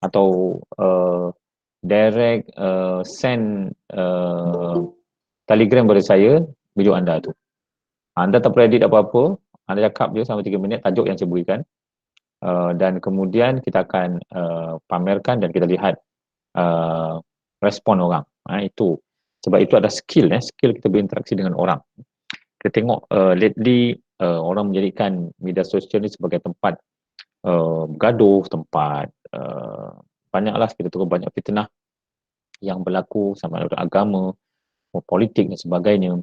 atau direct send Telegram pada saya video anda tu. Anda tak perlu edit apa-apa, anda cakap je selama 3 minit tajuk yang saya berikan, dan kemudian kita akan pamerkan dan kita lihat respon orang. Itu sebab itu ada skill skill kita berinteraksi dengan orang. Kita tengok lately orang menjadikan media sosial ni sebagai tempat bergaduh, tempat banyaklah kita tengok banyak fitnah yang berlaku sama ada agama, politik dan sebagainya.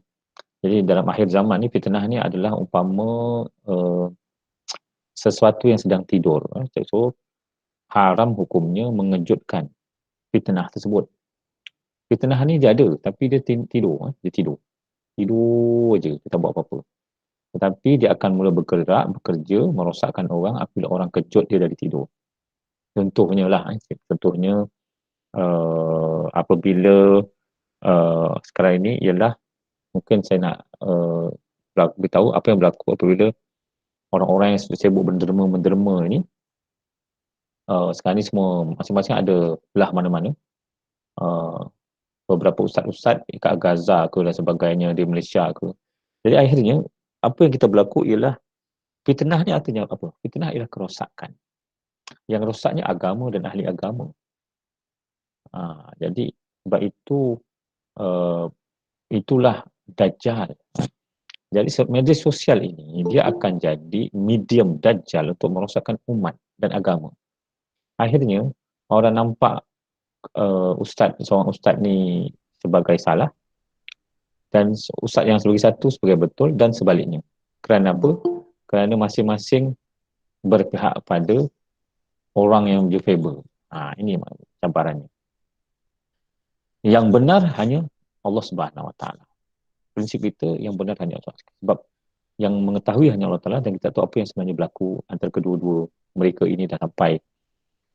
Jadi dalam akhir zaman ni fitnah ni adalah umpama sesuatu yang sedang tidur. So haram hukumnya mengejutkan fitnah tersebut. Fitnah ni dia ada tapi dia tidur. Dia tidur je, kita buat apa-apa. Tetapi dia akan mula bergerak, bekerja, merosakkan orang apabila orang kejut dia dari tidur. Contohnya lah, contohnya apabila sekarang ini ialah mungkin saya nak beritahu apa yang berlaku apabila orang-orang yang sibuk menderma ni sekarang ni semua masing-masing ada belah mana-mana. Beberapa ustaz-ustaz kat Gaza ke dan sebagainya di Malaysia ke. Jadi akhirnya apa yang kita berlaku ialah fitnah ni artinya apa? Fitnah ialah kerosakan. Yang rosaknya agama dan ahli agama. Jadi sebab itu itulah Dajjal. Jadi media sosial ini dia akan jadi medium Dajjal untuk merosakkan umat dan agama. Akhirnya orang nampak seorang ustaz ni sebagai salah dan ustaz yang sebagai satu sebagai betul dan sebaliknya. Kerana apa? Kerana masing-masing berpihak pada orang yang dia favor. Ini cabarannya. Yang benar hanya Allah Subhanahu Wa Taala. Prinsip kita yang benar hanya Allah. Sebab yang mengetahui hanya Allah Taala dan kita tahu apa yang sebenarnya berlaku antara kedua-dua mereka ini dah sampai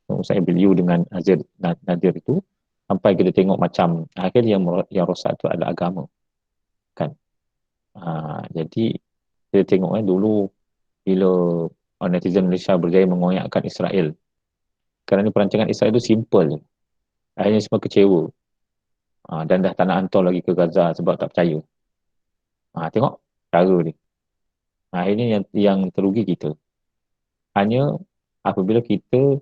Ustaz Ibliu dengan Nadir itu sampai kita tengok macam akhir yang rosak itu adalah agama. Kan? Jadi kita tengok dulu bila netizen Malaysia berjaya mengoyakkan Israel. Kerana perancangan Israel itu simple. Akhirnya semua kecewa. Dan dah tak nak hantar lagi ke Gaza sebab tak percaya. Tengok cara ni. Akhirnya yang terugi kita. Hanya apabila kita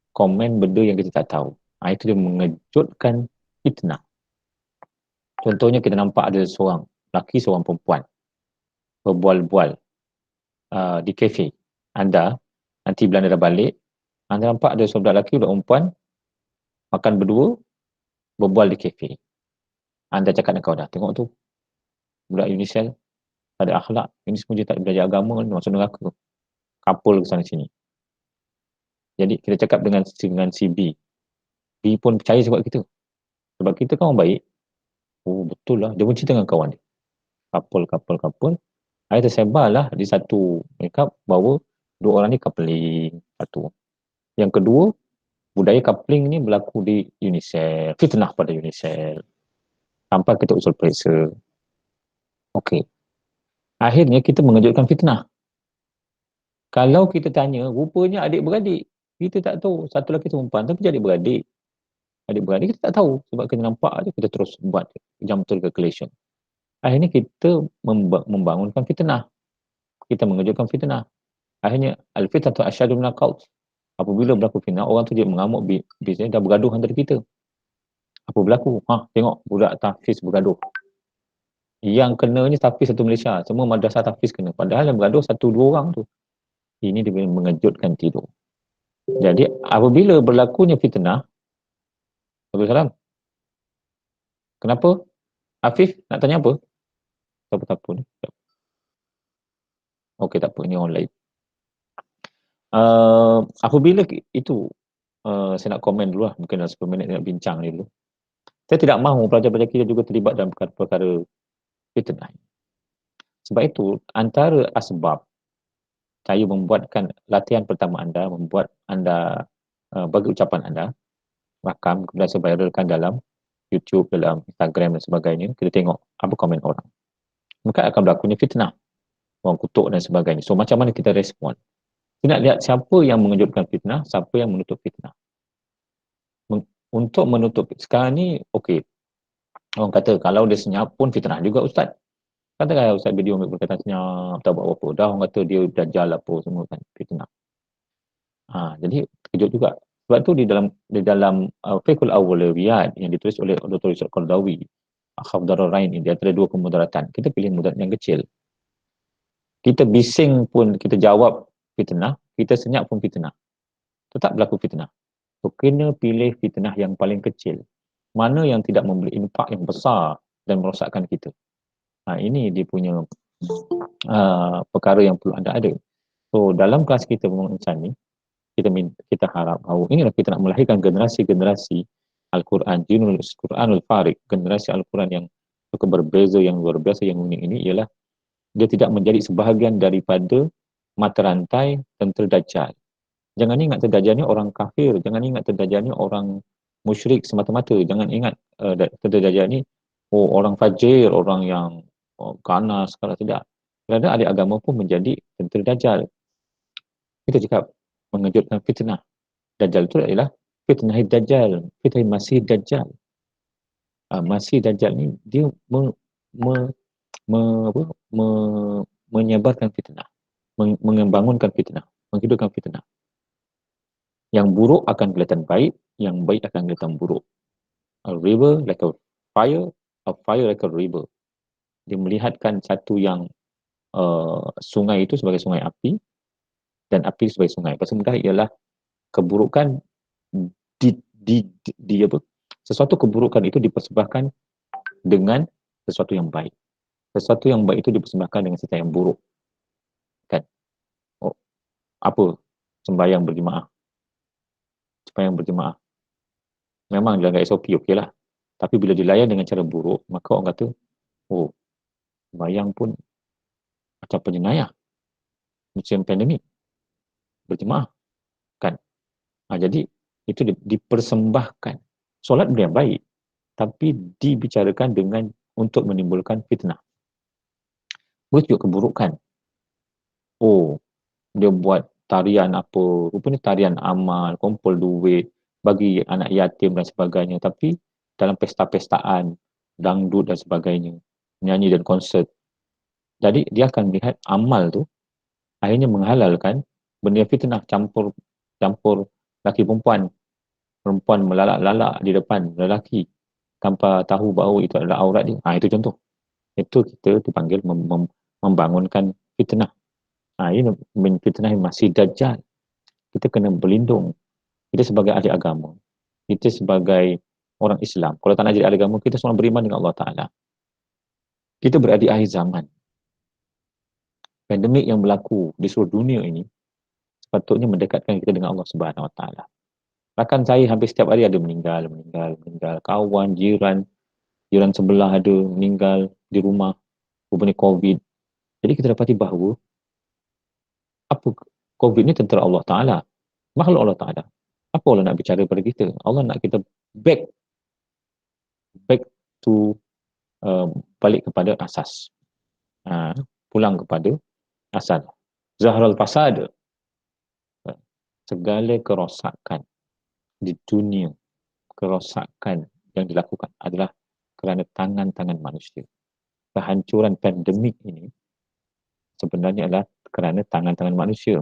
komen benda yang kita tak tahu. Itu dia mengejutkan fitnah. Contohnya kita nampak ada seorang lelaki, seorang perempuan berbual-bual di kafe. Anda nanti bila anda dah balik, anda nampak ada seorang lelaki, seorang perempuan makan berdua, berbual di kafe. Anda cakap dengan kawan dah, tengok tu budak Unisel tak ada akhlak, ini semua dia tak belajar agama, masuk neraka. Couple ke sana sini. Jadi kita cakap dengan si B. B pun percaya sebab kita. Sebab kita kan orang baik. Oh betul lah, dia pun cerita dengan kawan dia. Couple. Akhirnya tersebarlah di satu mereka bahawa dua orang ni coupling. Satu. Yang kedua, budaya coupling ni berlaku di Unicel. Fitnah pada Unicel. Sampai kita usul periksa. Okey. Akhirnya kita mengejutkan fitnah. Kalau kita tanya, rupanya adik-beradik. Kita tak tahu. Satu lelaki perempuan tapi jadi adik-beradik. Adik-beradik kita tak tahu. Sebab kita nampak je, kita terus buat jam betul calculation. Akhirnya kita membangunkan fitnah. Kita mengejutkan fitnah. Akhirnya, al-fitnatu asyadu minal qaul. Apabila berlaku fitnah, orang tu dia mengamuk bisnes, dah bergaduh antara kita. Apa berlaku? Tengok budak tahfiz bergaduh. Yang kenanya tahfiz satu Malaysia. Semua madrasah tahfiz kena. Padahal yang bergaduh 1-2 orang tu. Ini dia mengejutkan tidur. Jadi, apabila berlakunya fitnah, Abdul Salam, kenapa? Afif, nak tanya apa? Tak apa ni. Okey, tak apa. Ini online. Apabila itu, saya nak komen dulu lah. Mungkin dalam 10 minit nak bincang ni dulu. Saya tidak mahu pelajar-pelajar kita juga terlibat dalam perkara-perkara fitnah. Sebab itu, antara asbab saya membuatkan latihan pertama anda, membuat anda bagi ucapan anda, rakam, kemudian saya viralkan dalam YouTube, dalam Instagram dan sebagainya. Kita tengok apa komen orang. Maka akan berlakunya fitnah. Orang kutuk dan sebagainya. So, macam mana kita respon? Kita nak lihat siapa yang mengejutkan fitnah, siapa yang menutup fitnah. untuk menutup sekarang ni, okey, orang kata kalau dia senyap pun fitnah juga Ustaz. Katakan Ustaz video ambil berkaitan senyap, tak buat apa-apa. Dah orang kata dia dajjal apa semua kan, fitnah. Jadi terkejut juga. Sebab tu di dalam Fiqhul Awwaliyat yang ditulis oleh Dr. Yusuf Qardawi, Akhaf Dararain ini, di antara dua kemudaratan, kita pilih mudarat yang kecil. Kita bising pun kita jawab fitnah, kita senyap pun fitnah. Tetap berlaku fitnah. So, kena pilih fitnah yang paling kecil. Mana yang tidak memberi impak yang besar dan merosakkan kita. Ini dia punya perkara yang perlu anda ada. So, dalam kelas kita insan ni, kita harap bahawa inilah kita nak melahirkan generasi-generasi Al-Quran, Jinul Quranul Farid, generasi Al-Quran yang cukup berbeza, yang luar biasa, yang unik ini ialah dia tidak menjadi sebahagian daripada mata rantai tentera Dajjal. Jangan ingat tentera Dajjal ni orang kafir, jangan ingat tentera Dajjal ni orang musyrik semata-mata, jangan ingat tentera Dajjal ni orang fajir, orang yang ganas, kalau tidak. Kerana ahli agama pun menjadi tentera Dajjal. Kita cakap mengejutkan fitnah. Dajjal itu adalah fitnah Dajjal, fitnah Masih Dajjal. Masih Dajjal ni dia me, me, apa, me, menyebarkan fitnah, membangunkan fitnah, menghidupkan fitnah. Yang buruk akan kelihatan baik, yang baik akan kelihatan buruk. A river like a fire like a river. Dia melihatkan satu yang sungai itu sebagai sungai api dan api sebagai sungai. Bahasa mudah ialah keburukan di apa? Sesuatu keburukan itu dipersembahkan dengan sesuatu yang baik. Sesuatu yang baik itu dipersembahkan dengan sesuatu yang buruk. Kan? Apa? Sembahyang berjemaah. Sembahyang berjemaah. Memang dalam SOP okey lah. Tapi bila dilayan dengan cara buruk, maka orang kata, sembahyang pun macam penjenayah. Macam pandemik. Berjemaah. Kan? Jadi, itu dipersembahkan. Solat benda yang baik. Tapi dibicarakan dengan untuk menimbulkan fitnah. Betul keburukan. Dia buat tarian apa, rupanya tarian amal, kumpul duit, bagi anak yatim dan sebagainya. Tapi dalam pesta-pestaan, dangdut dan sebagainya, nyanyi dan konsert. Jadi dia akan melihat amal tu akhirnya menghalalkan benda fitnah, campur laki perempuan. Perempuan melalak-lalak di depan lelaki tanpa tahu bahawa itu adalah aurat dia. Itu contoh. Itu kita dipanggil membangunkan fitnah. Ini fitnah Masih Dajjal. Kita kena berlindung. Kita sebagai ahli agama, kita sebagai orang Islam, kalau tak nak jadi ahli agama, kita semua beriman dengan Allah Ta'ala. Kita berada di akhir zaman. Pandemik yang berlaku di seluruh dunia ini sepatutnya mendekatkan kita dengan Allah Subhanahu Wa Ta'ala. Rakan saya hampir setiap hari ada meninggal. Kawan, jiran sebelah ada meninggal di rumah rupanya COVID. Jadi kita dapati bahawa apa COVID ni tentera Allah Ta'ala, makhluk Allah Ta'ala. Apa Allah nak bicara pada kita? Allah nak kita back to balik kepada asas. Pulang kepada asal. Zahral fasad. Segala kerosakan di dunia, kerosakan yang dilakukan adalah kerana tangan-tangan manusia. Kehancuran pandemik ini sebenarnya adalah kerana tangan-tangan manusia.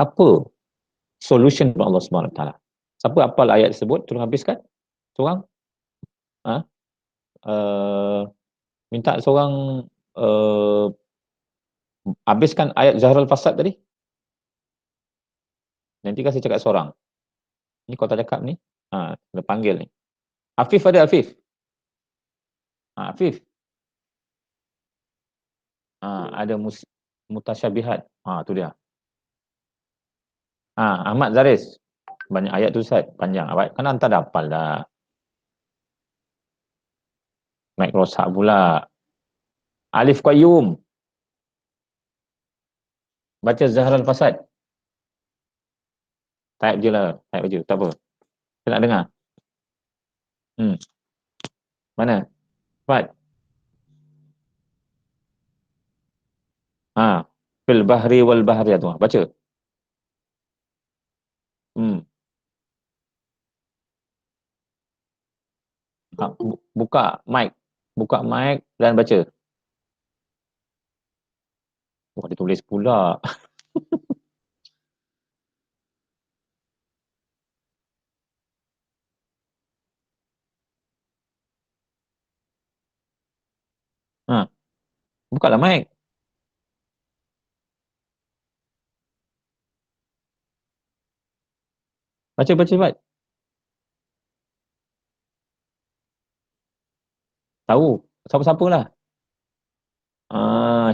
Apa solution Allah Subhanahu Wa Taala? Siapa hafal ayat tersebut? Tolong habiskan. Seorang? Minta seorang habiskan ayat Zahral Fasad tadi. Nanti kan saya cakap seorang. Ni kau tak cakap ni. Kena panggil ni. Afif ada Afif? Afif. Ada mutasyabihat. Tu dia. Ahmad Zaris. Banyak ayat tu Ustaz. Panjang. Kan hantar dah hafal dah. Mic rosak pula. Alif Qayyum. Baca Zahral Fasad. Type je lah. Type je. Tak apa. Saya nak dengar. Mana? Cepat. Fil bahri wal bahri tu. Baca. Buka mic. Buka mic dan baca. Oh, dia tulis pula. Ha, buka lah mic. Baca, baca, cepat. Tahu. Siapa-siapa lah.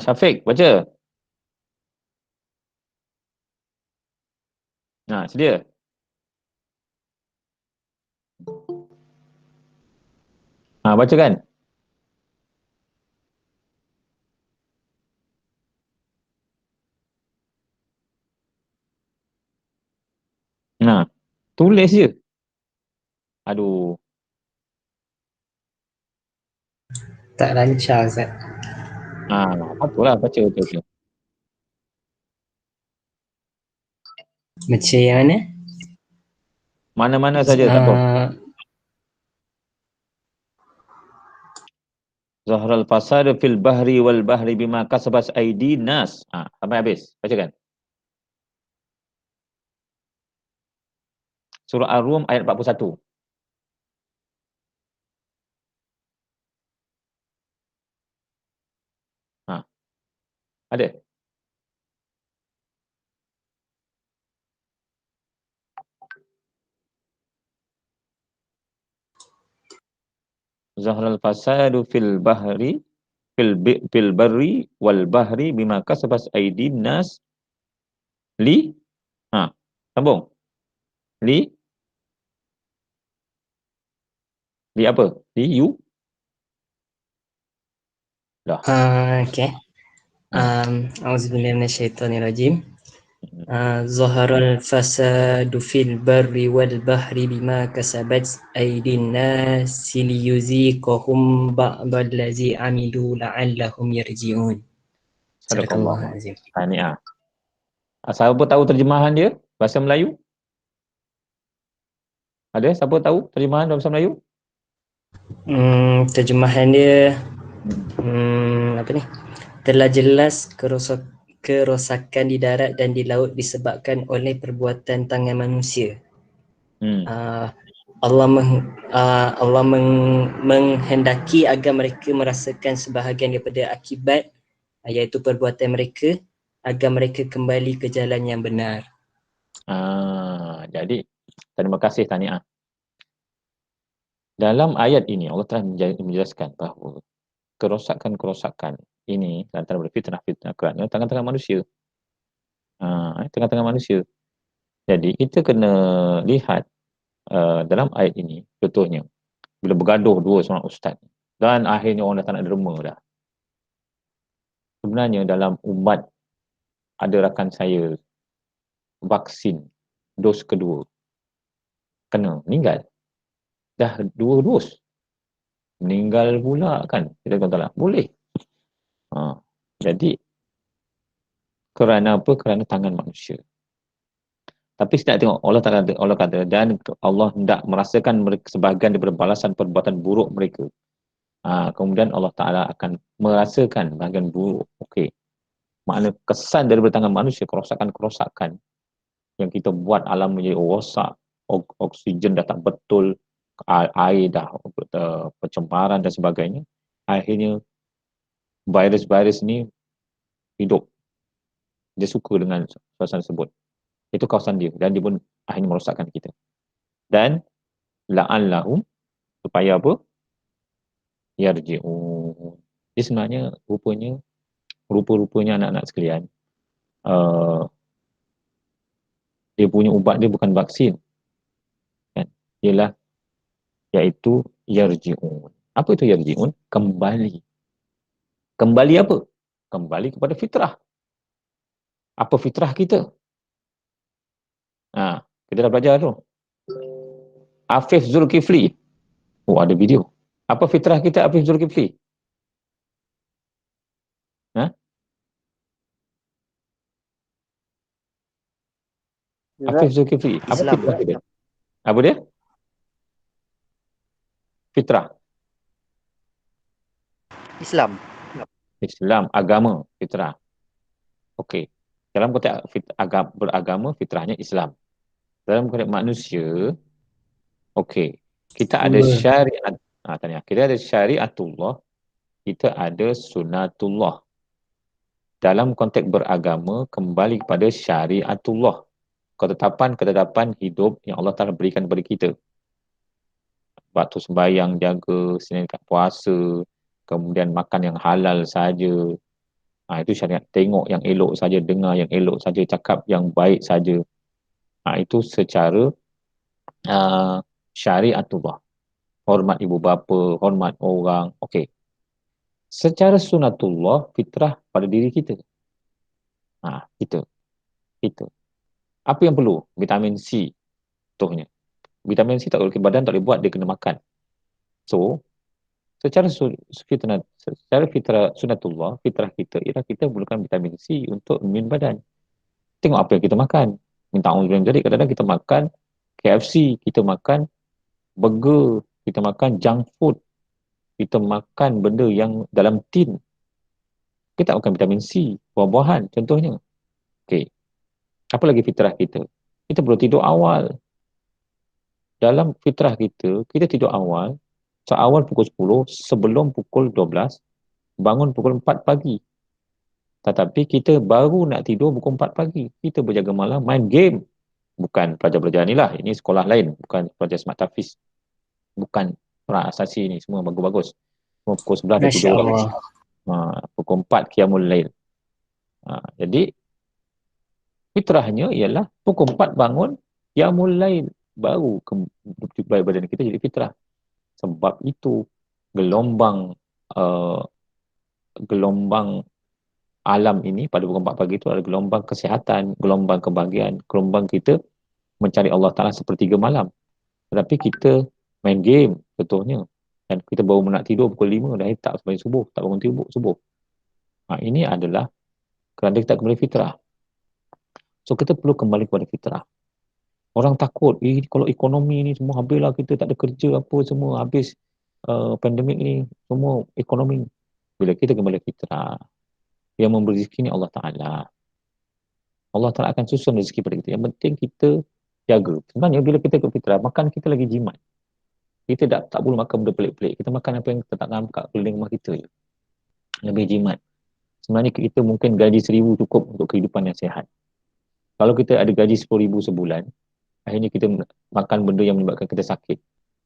Syafiq, baca. Sedia. Baca kan? Tulis je. Aduh. Tak lancar, Ustaz. Patutlah baca betul-betul. Macam yang mana? Mana-mana saja, tak apa. Zahral fasad fil bahri wal bahri bima kasabat aidi nas. Sampai habis. Baca kan? Surah Ar-Rum ayat 41. Ada? Zahral fasadu fil barri wal bahri bima kasabat aidi nas li. Sambung. Li apa? Li you? Dah. Okay. Auzubillahi minasyaitonirrajim. Zaharal fasadu fil barri wal bahri bima kasabat aydin nasi liyuziqahum ba'dallazi amilu la'allahum yarji'un. Sadaqallahul azim. Tahniah. Siapa tahu terjemahan dia bahasa Melayu? Ada siapa tahu terjemahan bahasa Melayu? Terjemahan dia apa ni? Telah jelas kerosakan di darat dan di laut disebabkan oleh perbuatan tangan manusia. Allah menghendaki agar mereka merasakan sebahagian daripada akibat, iaitu perbuatan mereka, agar mereka kembali ke jalan yang benar. Jadi terima kasih tahniah. Dalam ayat ini Allah telah menjelaskan bahawa kerosakan-kerosakan ini antara berfitnah-fitnah kerana tangan-tangan manusia. Tangan-tangan manusia. Jadi kita kena lihat dalam ayat ini contohnya bila bergaduh dua seorang ustaz dan akhirnya orang dah tak nak derma dah. Sebenarnya dalam umat ada rakan saya vaksin dos kedua kena meninggal. Dah 2 dos meninggal pula kan. Kita kata lah boleh. Jadi kerana apa? Kerana tangan manusia. Tapi kita tengok Allah kata dan Allah hendak merasakan mereka sebahagian daripada balasan perbuatan buruk mereka. Kemudian Allah Ta'ala akan merasakan bahagian buruk. Okey. Makna kesan daripada tangan manusia, kerosakan-kerosakan yang kita buat alam menjadi rosak, oksigen dah tak betul, air dah pencemaran dan sebagainya. Akhirnya virus-virus ni hidup. Dia suka dengan suasana tersebut. Itu kawasan dia dan dia pun akhirnya merosakkan kita. Dan la'allahum supaya apa? Yarji'un. Dia sebenarnya rupa-rupanya anak-anak sekalian, dia punya ubat dia bukan vaksin kan, ialah iaitu yarji'un. Apa itu yarji'un? Kembali apa? Kembali kepada fitrah. Apa fitrah kita? Kita dah belajar tu. Afif Zulkifli. Ada video. Apa fitrah kita Afif Zulkifli? Afif Zulkifli. Apa fitrah kita? Apa dia? Fitrah. Islam. Islam, agama, fitrah. Okey. Dalam konteks beragama, fitrahnya Islam. Dalam konteks manusia, okey. Kita ada Semua. syariat. Tanya. Kita ada syariatullah, kita ada sunatullah. Dalam konteks beragama, kembali kepada syariatullah. Ketetapan-ketetapan hidup yang Allah Ta'ala berikan kepada kita. Waktu sembahyang, jaga, senangkan puasa, kemudian makan yang halal saja. Itu syariat. Tengok yang elok saja, dengar yang elok saja, cakap yang baik saja. Itu secara syariatullah. Hormat ibu bapa, hormat orang. Okey. Secara sunatullah, fitrah pada diri kita. Kita. Apa yang perlu? Vitamin C. Contohnya. Vitamin C tak boleh badan tak boleh buat, dia kena makan. So, secara fitrah sunatullah, fitrah kita ialah kita perlukan vitamin C untuk imun badan. Tengok apa yang kita makan. Minta orang jadi kadang-kadang kita makan KFC, kita makan burger, kita makan junk food, kita makan benda yang dalam tin. Kita tak makan vitamin C, buah-buahan contohnya. Okey. Apa lagi fitrah kita? Kita perlu tidur awal. Dalam fitrah kita, kita tidur awal, seawal pukul 10, sebelum pukul 12, bangun pukul 4 pagi. Tetapi kita baru nak tidur pukul 4 pagi. Kita berjaga malam, main game. Bukan pelajar-pelajar ni lah. Ini sekolah lain. Bukan pelajar Smart Hafiz. Bukan asasi ni. Semua bagus-bagus. Semua pukul 11 dah Masya tidur. Allah. Pukul 4 qiyamul lail. Jadi, fitrahnya ialah pukul 4 bangun, qiyamul lail. Baru badan kita jadi fitrah. Sebab itu gelombang alam ini pada pukul 4 pagi itu adalah gelombang kesihatan, gelombang kebahagiaan, gelombang kita mencari Allah Ta'ala sepertiga malam. Tetapi kita main game contohnya, dan kita baru nak tidur pukul 5 dah tak sampai subuh, tak bangun tidur subuh. Ini adalah kerana kita kembali fitrah. So kita perlu kembali kepada fitrah. Orang takut, kalau ekonomi ni semua habislah, kita tak ada kerja apa semua, habis pandemik ni, semua ekonomi. Bila kita kembali fitrah, yang memberi rezeki ni Allah Ta'ala. Allah Ta'ala akan susun rezeki pada kita. Yang penting kita jaga. Sebenarnya bila kita ke fitrah, makan kita lagi jimat. Kita tak perlu makan benda pelik-pelik. Kita makan apa yang kita tak nampak keliling rumah kita je. Lebih jimat. Sebenarnya kita mungkin gaji 1,000 cukup untuk kehidupan yang sihat. Kalau kita ada gaji 10,000 sebulan, akhirnya kita makan benda yang menyebabkan kita sakit,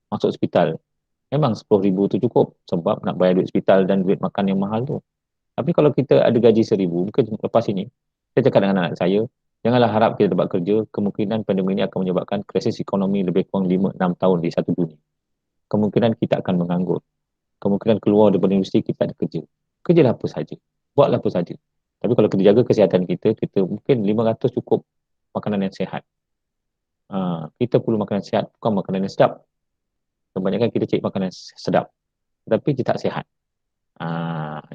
masuk hospital. Memang 10,000 tu cukup sebab nak bayar duit hospital dan duit makan yang mahal tu. Tapi kalau kita ada gaji 1,000, mungkin lepas ini, saya cakap dengan anak saya, janganlah harap kita dapat kerja, kemungkinan pandemik ini akan menyebabkan krisis ekonomi lebih kurang 5-6 tahun di satu dunia. Kemungkinan kita akan menganggur. Kemungkinan keluar daripada industri kita tak ada kerja. Kerjalah apa saja. Buatlah apa saja. Tapi kalau kita jaga kesihatan kita, kita mungkin 500 cukup makanan yang sihat. Kita perlu makanan sihat, bukan makanan yang sedap. Kebanyakan kita cari makanan sedap, tapi dia tak sihat.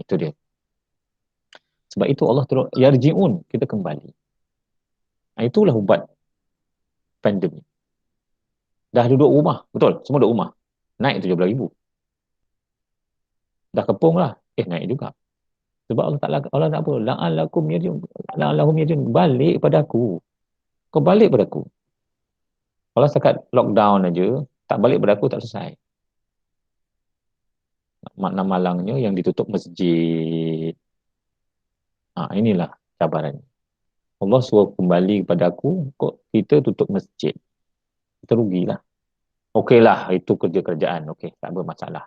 Itu dia. Sebab itu Allah terus yarji'un, kita kembali. Itulah ubat pandemik. Dah duduk rumah, betul? Semua duduk rumah. Naik 17,000. Dah kepung lah. Naik juga. Sebab Allah nak apa? La'allahum yarji'un. Balik pada aku. Kau balik pada aku. Kalau setakat lockdown aja, tak balik pada aku tak selesai. Makna malangnya yang ditutup masjid. Inilah cabaran. Allah suruh kembali kepada aku, kok kita tutup masjid. Kita rugilah. Okeylah, itu kerja kerjaan. Okey, tak ada masalah.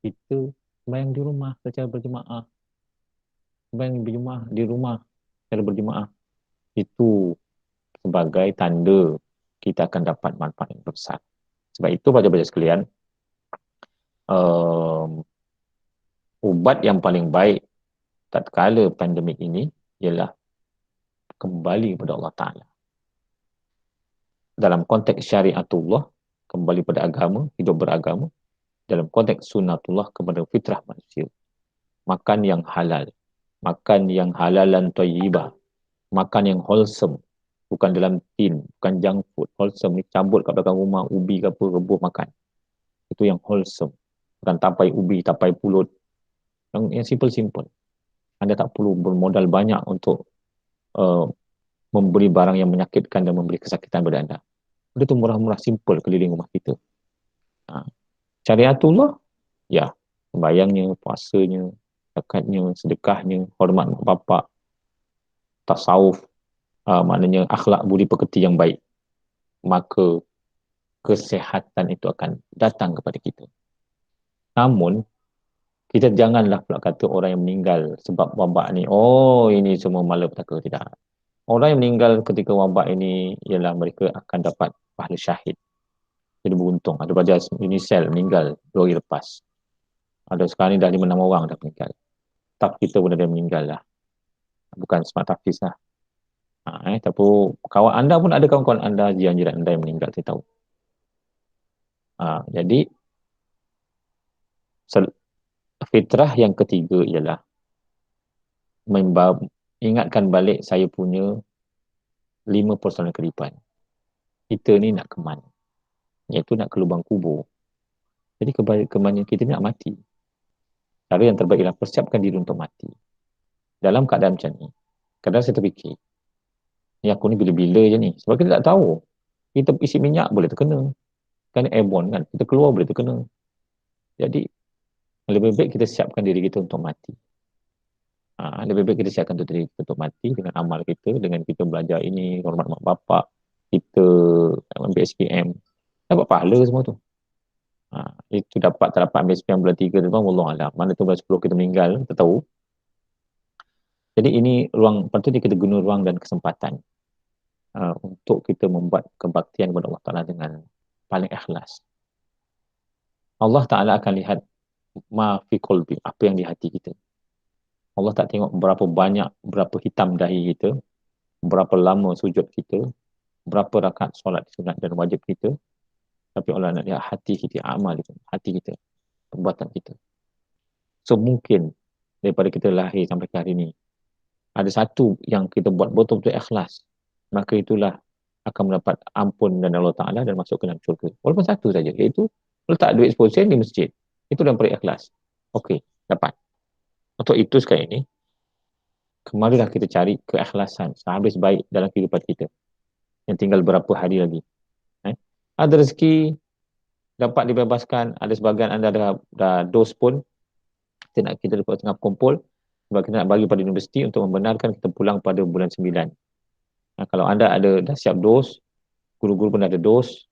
Kita sembahyang di rumah secara berjemaah. Sembahyang di rumah secara berjemaah. Itu sebagai tanda kita akan dapat manfaat yang besar. Sebab itu pelajar-pelajar sekalian, ubat yang paling baik tatkala pandemik ini ialah kembali kepada Allah Ta'ala. Dalam konteks syariatullah, kembali pada agama, hidup beragama. Dalam konteks sunatullah, kepada fitrah manusia. Makan yang halal. Makan yang halalan thayyibah. Makan yang wholesome. Bukan dalam tin, bukan junk food. Wholesome ni cabut kat belakang rumah, ubi ke apa, rebus makan. Itu sesuatu yang wholesome. Bukan tapai ubi, tapai pulut. Yang simple-simple. Anda tak perlu bermodal banyak untuk membeli barang yang menyakitkan dan memberi kesakitan pada anda. Benda tu murah-murah, simple keliling rumah kita. Syariatullah, ya, sembahyangnya, puasanya, zakatnya, sedekahnya, hormat mak bapak, tasawuf, maknanya akhlak budi pekerti yang baik. Maka kesehatan itu akan datang kepada kita. Namun, kita janganlah pula kata orang yang meninggal sebab wabak ni, oh ini semua malapetaka. Tidak. Orang yang meninggal ketika wabak ini ialah mereka akan dapat pahala syahid. Jadi beruntung. Ada pelajar Unisel meninggal 2 hari lepas. Ada sekarang ni dah 5-6 orang dah meninggal. Staff kita pun ada meninggal lah. Bukan smart tafis lah. Tapi kawan anda pun ada kawan-kawan anda, jiran-jiran anda yang meninggal, saya tahu. Jadi fitrah yang ketiga ialah ingatkan balik saya punya 5 persoalan kehidupan. Kita ni nak ke mana? Iaitu nak ke lubang kubur. Jadi kemana kita nak mati. Cara yang terbaik ialah persiapkan diri untuk mati. Dalam keadaan macam ni, kadang saya terfikir, ni aku ni bila-bila je ni. Sebab kita tak tahu. Kita isi minyak boleh terkena. Kan airborne kan. Kita keluar boleh terkena. Jadi, lebih baik kita siapkan diri kita untuk mati. Lebih baik kita siapkan diri kita untuk mati dengan amal kita, dengan kita belajar ini, hormat mak bapak, kita ambil SPM. Dapat pahala semua tu. Itu dapat tak dapat ambil SPM bulan 3 tu bang, wallahualam. Mana tu bulan 10 kita meninggal, kita tahu. Jadi ini ruang, patutnya kita guna ruang dan kesempatan untuk kita membuat kebaktian kepada Allah Ta'ala dengan paling ikhlas. Allah Ta'ala akan lihat ma fi qalbi, apa yang di hati kita. Allah tak tengok berapa banyak, berapa hitam dahi kita, berapa lama sujud kita, berapa rakaat solat sunat dan wajib kita. Tapi Allah nak lihat hati kita, amal kita, hati kita, perbuatan kita. So mungkin daripada kita lahir sampai ke hari ini, ada satu yang kita buat betul-betul ikhlas, maka itulah akan mendapat ampun dan Allah Ta'ala dan masuk ke dalam syurga. Walaupun satu saja, iaitu letak duit 10 sen di masjid. Itu yang paling ikhlas. Okey, dapat. Untuk itu sekali ini, kemarilah kita cari keikhlasan sehabis baik dalam kehidupan kita. Yang tinggal berapa hari lagi. Ada rezeki, dapat dibebaskan, ada sebagian anda dah dos pun, kita dapat tengah kumpul, sebab kita nak bagi pada universiti untuk membenarkan kita pulang pada bulan 9. Kalau anda dah siap dos, guru-guru pun ada dos,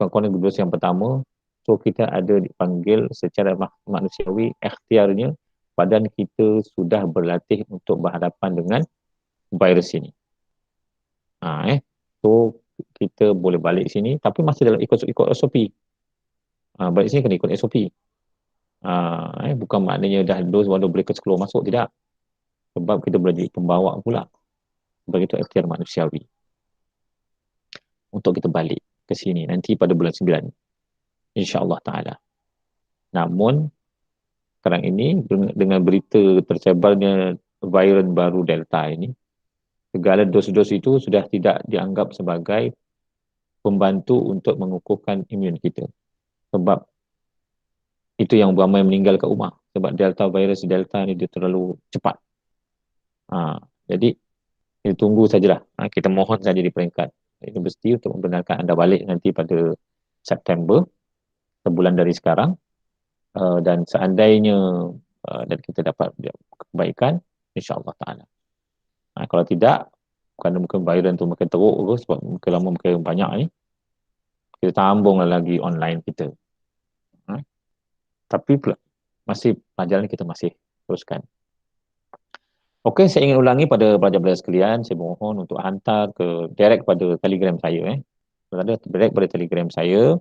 kawan-kawan dos yang pertama, so kita ada dipanggil secara manusiawi, ikhtiarnya, badan kita sudah berlatih untuk berhadapan dengan virus ini. So kita boleh balik sini, tapi masih dalam ikut SOP. Balik sini kena ikut SOP. Bukan maknanya dah dos walau boleh keluar masuk, tidak. Sebab kita boleh jadi pembawa pula. Sebab itu ikhtiar manusiawi. Untuk kita balik ke sini nanti pada bulan 9. InsyaAllah Ta'ala. Namun, sekarang ini dengan berita tersebarnya varian baru Delta ini, segala dos-dos itu sudah tidak dianggap sebagai pembantu untuk mengukuhkan imun kita. Sebab itu yang ramai meninggal kat rumah. Sebab virus Delta ni dia terlalu cepat. Jadi, kita tunggu sajalah. Kita mohon saja di peringkat universiti untuk membenarkan anda balik nanti pada September, sebulan dari sekarang. Dan seandainya dan kita dapat kebaikan, insyaAllah Ta'ala. Kalau tidak, kerana mungkin varian tu makin teruk ke, sebab mungkin lama makin banyak ni, kita tambunglah lagi online kita. Tapi masih pelajaran kita masih teruskan. Okey, saya ingin ulangi pada pelajar-pelajar sekalian, saya mohon untuk hantar direct pada Telegram saya. Berada direct pada Telegram saya.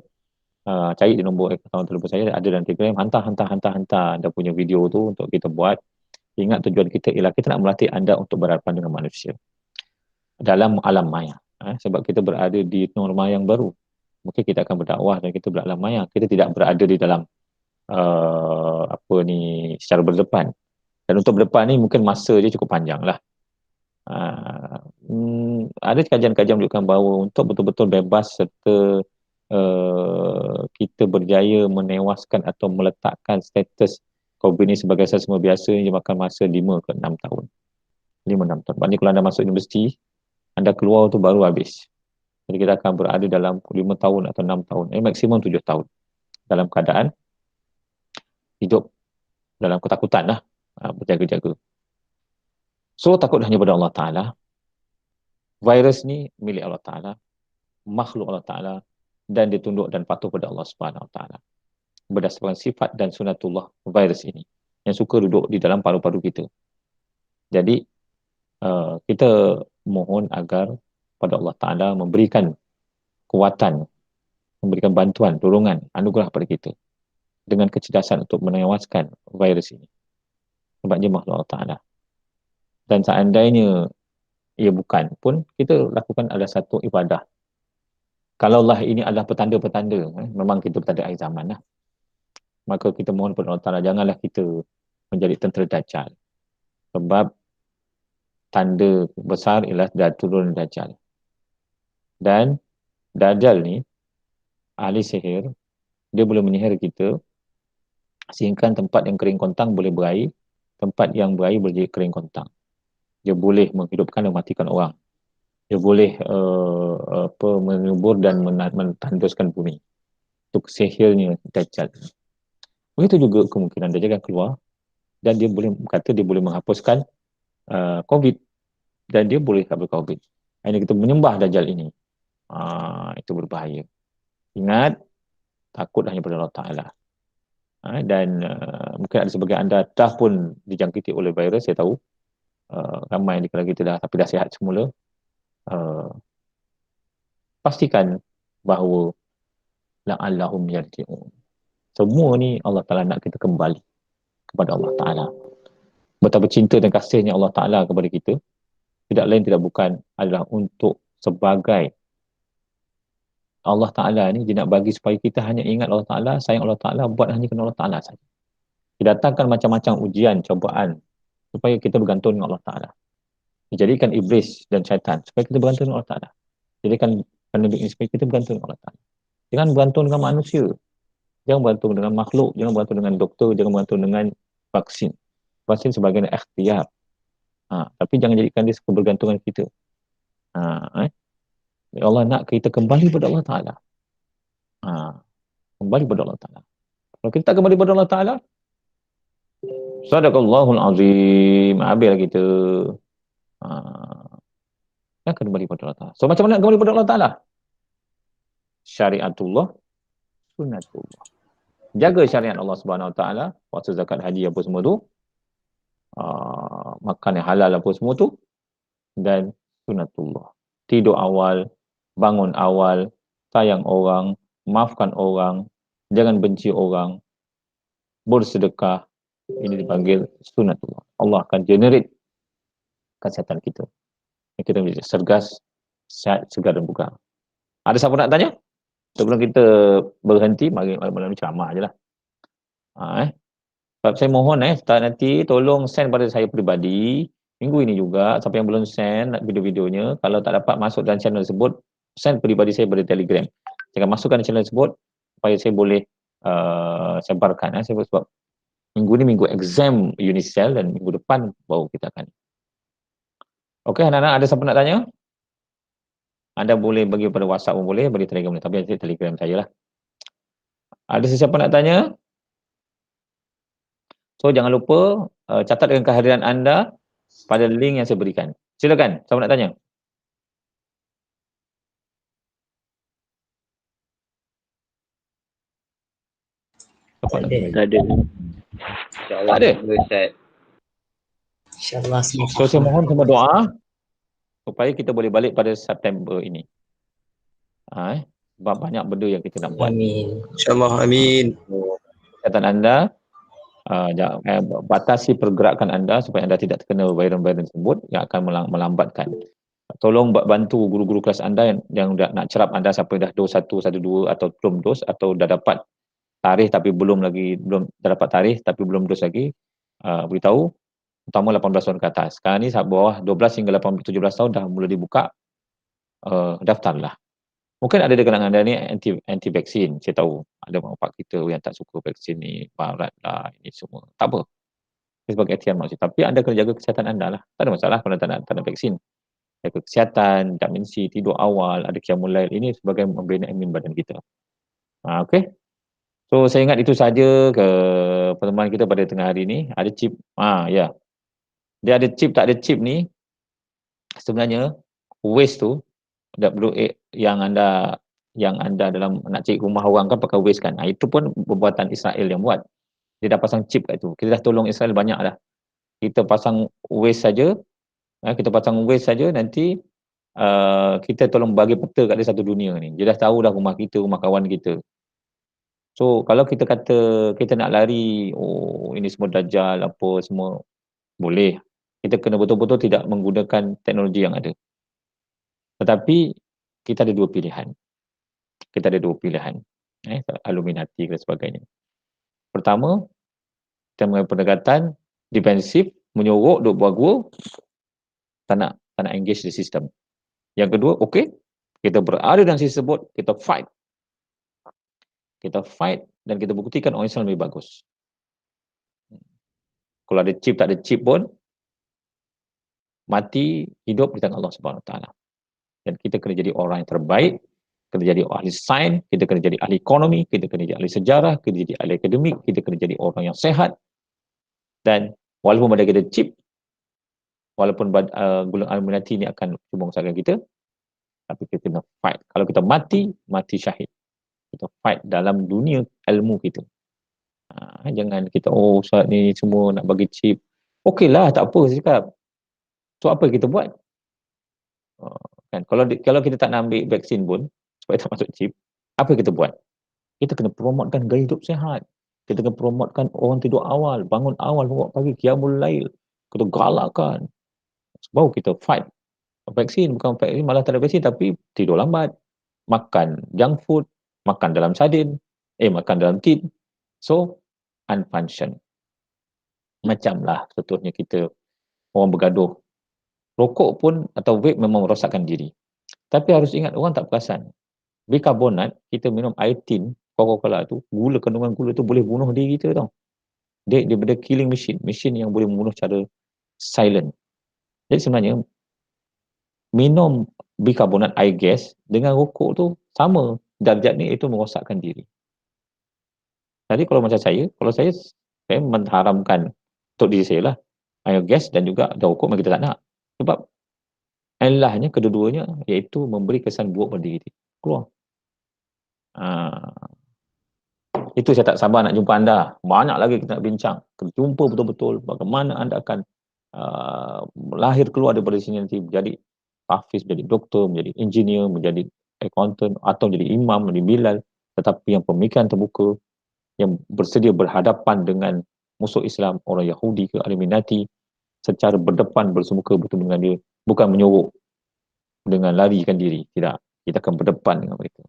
Cari di nombor akaun telefon saya, ada dalam Telegram, hantar anda punya video tu untuk kita buat. Ingat tujuan kita ialah kita nak melatih anda untuk berhadapan dengan manusia dalam alam maya. Sebab kita berada di norma yang baru. Mungkin kita akan berdakwah dan kita beralam maya. Kita tidak berada di dalam secara berdepan. Dan untuk berdepan ni mungkin masa dia cukup panjang lah. Ada kajian-kajian menunjukkan bahawa untuk betul-betul bebas serta kita berjaya menewaskan atau meletakkan status COVID ini sebagai sesama biasa yang makan masa 5 ke 6 tahun. 5-6 tahun. Maksudnya kalau anda masuk universiti, anda keluar tu baru habis. Jadi kita akan berada dalam 5 tahun atau 6 tahun. Maksimum 7 tahun. Dalam keadaan hidup dalam ketakutan lah. Berjaga-jaga. So takut hanya pada Allah Ta'ala. Virus ni milik Allah Ta'ala. Makhluk Allah Ta'ala. Dan ditunduk dan patuh pada Allah Subhanahu Wa Ta'ala. Berdasarkan sifat dan sunatullah virus ini. Yang suka duduk di dalam paru-paru kita. Jadi, kita mohon agar pada Allah Ta'ala memberikan kekuatan, memberikan bantuan, dorongan, anugerah pada kita dengan kecerdasan untuk menewaskan virus ini. Sebab dia makhluk Allah Ta'ala. Dan seandainya ia bukan pun, kita lakukan ada satu ibadah. Kalaulah ini adalah petanda-petanda, memang kita petanda akhir zaman lah. Maka kita mohon kepada Allah Ta'ala, janganlah kita menjadi tentera Dajjal. Sebab tanda besar ialah turun Dajjal. Dan Dajjal ni, ahli sihir, dia boleh menyihir kita sehingga tempat yang kering kontang boleh berair, tempat yang berair boleh jadi kering kontang. Dia boleh menghidupkan dan mematikan orang. Dia boleh mengubur dan mentanduskan bumi. Itu sihirnya Dajjal. Begitu juga kemungkinan Dajjal akan keluar dan dia boleh kata dia boleh menghapuskan COVID dan dia boleh kabur COVID. Ini kita menyembah Dajjal ini. Itu berbahaya. Ingat, takut hanya pada Allah Ta'ala. Dan mungkin ada sebagian anda dah pun dijangkiti oleh virus, saya tahu. Ramai di kalangan kita dah, tapi dah sihat semula. Pastikan bahawa la'allahum yarji'un. Semua ni Allah Ta'ala nak kita kembali kepada Allah Ta'ala. Betapa cinta dan kasihnya Allah Ta'ala kepada kita, tidak lain tidak bukan adalah untuk sebagai Allah Ta'ala ni dia nak bagi supaya kita hanya ingat Allah Ta'ala, sayang Allah Ta'ala, buat hanya kerana Allah Ta'ala saja. Dia datangkan macam-macam ujian, cobaan supaya kita bergantung dengan Allah Ta'ala. Dijadikan iblis dan syaitan supaya kita bergantung dengan Allah Ta'ala. Jadikan penduduk ini supaya kita bergantung dengan Allah Ta'ala. Jangan bergantung dengan manusia. Jangan bergantung dengan makhluk. Jangan bergantung dengan doktor. Jangan bergantung dengan vaksin. Vaksin sebagai ikhtiar. Tapi jangan jadikan dia kebergantungan kita. Allah nak kita kembali kepada Allah Ta'ala. Kembali kepada Allah Ta'ala. Kalau kita tak kembali kepada Allah Ta'ala, Sadaqallahul Azim. Habislah kita. Yang kembali kepada Allah Ta'ala. So macam mana nak kembali kepada Allah Ta'ala? Syariatullah, sunatullah. Jaga syariat Allah Subhanahu Wa Ta'ala, puasa, zakat, haji apa semua tu, makan yang halal apa semua tu, dan sunatullah. Tidur awal, bangun awal, sayang orang, maafkan orang, jangan benci orang, bersedekah. Ini dipanggil sunatullah. Allah akan generate kesihatan kita. Kita menjadi cergas, sihat, segar dan bugar. Ada siapa nak tanya? Sebelum kita berhenti, mari malam ni ceramah je lah. Sebab saya mohon start nanti tolong send pada saya peribadi. Minggu ini juga, siapa yang belum send video-videonya, kalau tak dapat masuk dalam channel tersebut, send peribadi saya pada Telegram. Jangan masukkan di channel tersebut, supaya saya boleh sebarkan. Sebab minggu ni minggu exam Unicell dan minggu depan baru kita akan. Okey, anak-anak, ada siapa nak tanya? Anda boleh bagi pada WhatsApp pun boleh, bagi Telegram boleh, tapi nanti Telegram sajalah. Ada sesiapa nak tanya? So, jangan lupa catatkan kehadiran anda pada link yang saya berikan. Silakan, siapa nak tanya? Tak ada. Tak ada. InsyaAllah. Tak ada? Ustaz. InsyaAllah semua. So, saya mohon semua doa supaya kita boleh balik pada September ini. Sebab banyak benda yang kita nak buat. Amin. InsyaAllah. Amin. Kesihatan anda, batasi pergerakan anda supaya anda tidak terkena virus-virus tersebut yang akan melambatkan. Tolong bantu guru-guru kelas anda yang nak cerap anda siapa dah dos 1, 1, 2 atau belum dos atau dah dapat tarikh tapi belum dah dapat tarikh tapi belum dos lagi, beritahu, utama 18 tahun ke atas. Sekarang ni bawah 12 hingga 17 tahun dah mula dibuka, daftarlah. Mungkin ada di kalangan anda ni anti vaksin, saya tahu. Ada mak bapak kita yang tak suka vaksin ni, barat lah, ini semua. Tak apa. Sebagai ikhtiar manusia. Tapi anda kena jaga kesihatan anda lah. Tak ada masalah kalau tak nak vaksin. Jaga kesihatan, vitamin C, tidur awal, ada qiyamul lail. Ini sebagai membina imun badan kita. Okey. So saya ingat itu saja ke pertemuan kita pada tengah hari ni. Ada chip. Ya. Dia ada chip, tak ada chip ni. Sebenarnya waste tu WA yang anda dalam nak cek rumah orang kan pakai waste kan. Itu pun perbuatan Israel yang buat. Dia dah pasang chip kat tu. Kita dah tolong Israel banyak dah. Kita pasang waste saja. Nanti kita tolong bagi peta kat dia satu dunia ni. Dia dah tahu dah rumah kita, rumah kawan kita. So kalau kita kata kita nak lari, ini semua dajjal apa semua, boleh. Kita kena betul-betul tidak menggunakan teknologi yang ada. Tetapi kita ada dua pilihan. Illuminati dan sebagainya. Pertama, kita mengambil pendekatan defensif, menyorok, duk buat gua, tak nak engage the system. Yang kedua, okey, kita berada dalam sistem tersebut, kita fight dan kita buktikan orang Islam lebih bagus. Kalau ada chip, tak ada chip pun, mati, hidup di tangan Allah Subhanahu Wa Taala. Dan kita kena jadi orang yang terbaik, kena jadi ahli sains, kita kena jadi ahli ekonomi, kita kena jadi ahli sejarah, kita jadi ahli akademik, kita kena jadi orang yang sehat. Dan walaupun pada kita chip, walaupun golongan Illuminati ni akan cuba menyusahkan kita, tapi kita kena fight. Kalau kita mati syahid. Kita fight dalam dunia ilmu kita. Jangan kita, Ustaz ni semua nak bagi chip. Okeylah, tak apa saya cakap. So apa yang kita buat? Kan, kalau kita tak nak ambil vaksin pun, supaya tak masuk chip, apa yang kita buat? Kita kena promotkan gaya hidup sehat. Kita kena promotkan orang tidur awal, bangun awal, bangun pagi, qiyamul lail. Kita galakkan. Baru kita fight. Vaksin, bukan vaksin, malah tak ada vaksin, tapi tidur lambat, makan junk food, makan dalam sardin, makan dalam tin. So, unfunction. Macamlah contohnya kita orang bergaduh. Rokok pun atau vape memang merosakkan diri. Tapi harus ingat, orang tak perasan. Bikarbonat, kita minum air tin, Coca-Cola tu, kandungan gula tu boleh bunuh diri kita tau. Dia benda killing machine yang boleh membunuh secara silent. Jadi sebenarnya, minum bikarbonat air gas dengan rokok tu sama darjat ni, itu merosakkan diri. Jadi kalau macam saya mengharamkan untuk diri saya lah air gas dan juga rokok memang kita tak nak. Sebab ilahnya kedua-duanya iaitu memberi kesan buruk pada diri. Keluar. Itu saya tak sabar nak jumpa anda. Banyak lagi kita nak bincang. Kita jumpa betul-betul bagaimana anda akan lahir keluar daripada sini nanti menjadi hafiz, menjadi doktor, menjadi engineer, menjadi accountant atau menjadi imam, menjadi bilal, tetapi yang pemikiran terbuka, yang bersedia berhadapan dengan musuh Islam, orang Yahudi ke Illuminati, secara berdepan bersemuka bertemu dengan dia, bukan menyorok dengan larikan diri. Tidak, kita akan berdepan dengan mereka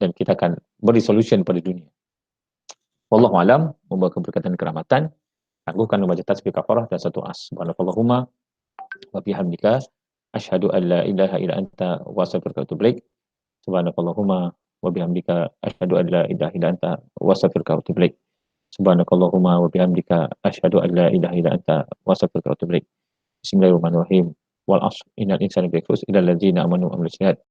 dan kita akan beri solution pada dunia. Wallahu alam, membawa keberkatan dan kerahmatan. Tangguhkan membaca tasbih kafarah dan satu subhanakallahumma wa bihamdika asyhadu an la ilaha illa anta wa astaghfiruka wa atubu ilaik. Subhanakallahumma wa bihamdika asyhadu an la ilaha illa anta wa astaghfiruka wa atubu ilaik. Subhanakallahumma wa bihamdika asyhadu an la ilaha illa anta wa astaghfiruka wa atubu ilaik. Bismillahirrahmanirrahim. Wal 'ashr innal insana lafi khusr illa allazina amanu wa amilus solihat.